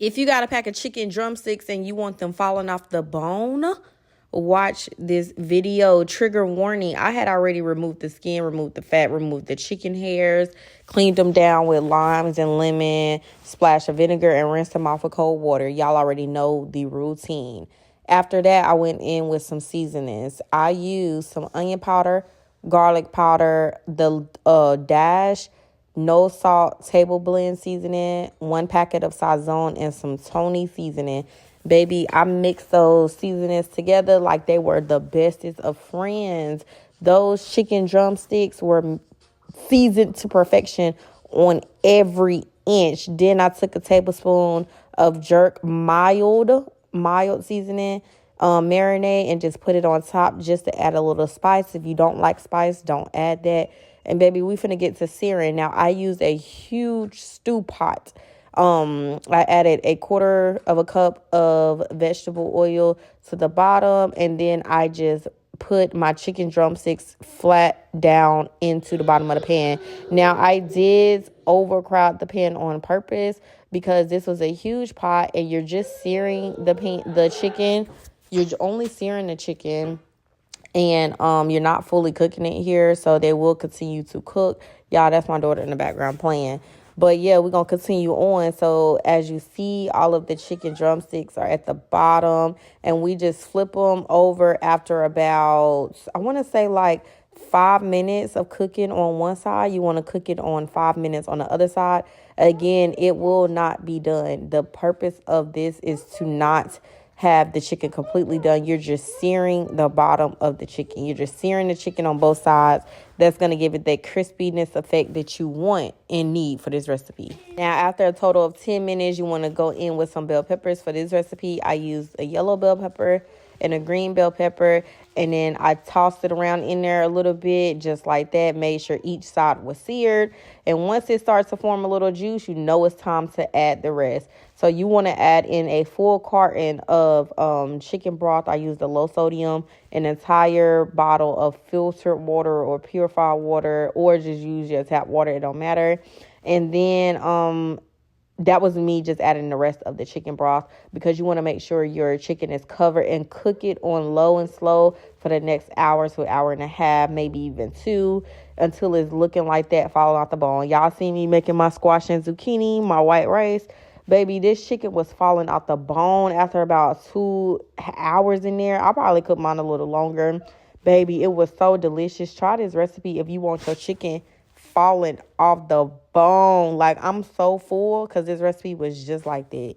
If you got a pack of chicken drumsticks and you want them falling off the bone, watch this video. Trigger warning. I had already removed the skin, removed the fat, removed the chicken hairs, cleaned them down with limes and lemon, splash of vinegar, and rinsed them off with cold water. Y'all already know the routine. After that, I went in with some seasonings. I used some onion powder, garlic powder, the dash, no salt table blend seasoning, 1 packet of Sazon, and some Tony seasoning. Baby, I mixed those seasonings together like they were the bestest of friends. Those chicken drumsticks were seasoned to perfection on every inch. Then I took a tablespoon of jerk mild seasoning, marinade, and just put it on top just to add a little spice. If you don't like spice, don't add that. And baby, we finna get to searing. Now, I used a huge stew pot. I added 1/4 cup of vegetable oil to the bottom, and then I just put my chicken drumsticks flat down into the bottom of the pan. Now, I did overcrowd the pan on purpose because this was a huge pot and you're just searing the chicken. You're only searing the chicken, and you're not fully cooking it here, so they will continue to cook. Y'all, that's my daughter in the background playing. But yeah, we're going to continue on. So as you see, all of the chicken drumsticks are at the bottom, and we just flip them over after about, I want to say like 5 minutes of cooking on one side. You want to cook it on 5 minutes on the other side. Again, it will not be done. The purpose of this is to not have the chicken completely done. You're just searing the bottom of the chicken. You're just searing the chicken on both sides. That's going to give it that crispiness effect that you want and need for this recipe. Now, after a total of 10 minutes, you want to go in with some bell peppers. For this recipe, I used a yellow bell pepper and a green bell pepper, and then I tossed it around in there a little bit, just like that. Made sure each side was seared, and once it starts to form a little juice, you know it's time to add the rest. So you want to add in a full carton of chicken broth. I used a low sodium, an entire bottle of filtered water or purified water, or just use your tap water. It don't matter. And then that was me just adding the rest of the chicken broth, because you want to make sure your chicken is covered, and cook it on low and slow for the next hour to an hour and a half, maybe even 2, until it's looking like that, falling off the bone. Y'all see me making my squash and zucchini, my white rice. Baby, this chicken was falling out the bone after about 2 hours in there. I probably cooked mine a little longer. Baby, it was so delicious. Try this recipe if you want your chicken falling off the bone. Like, I'm so full because this recipe was just like that.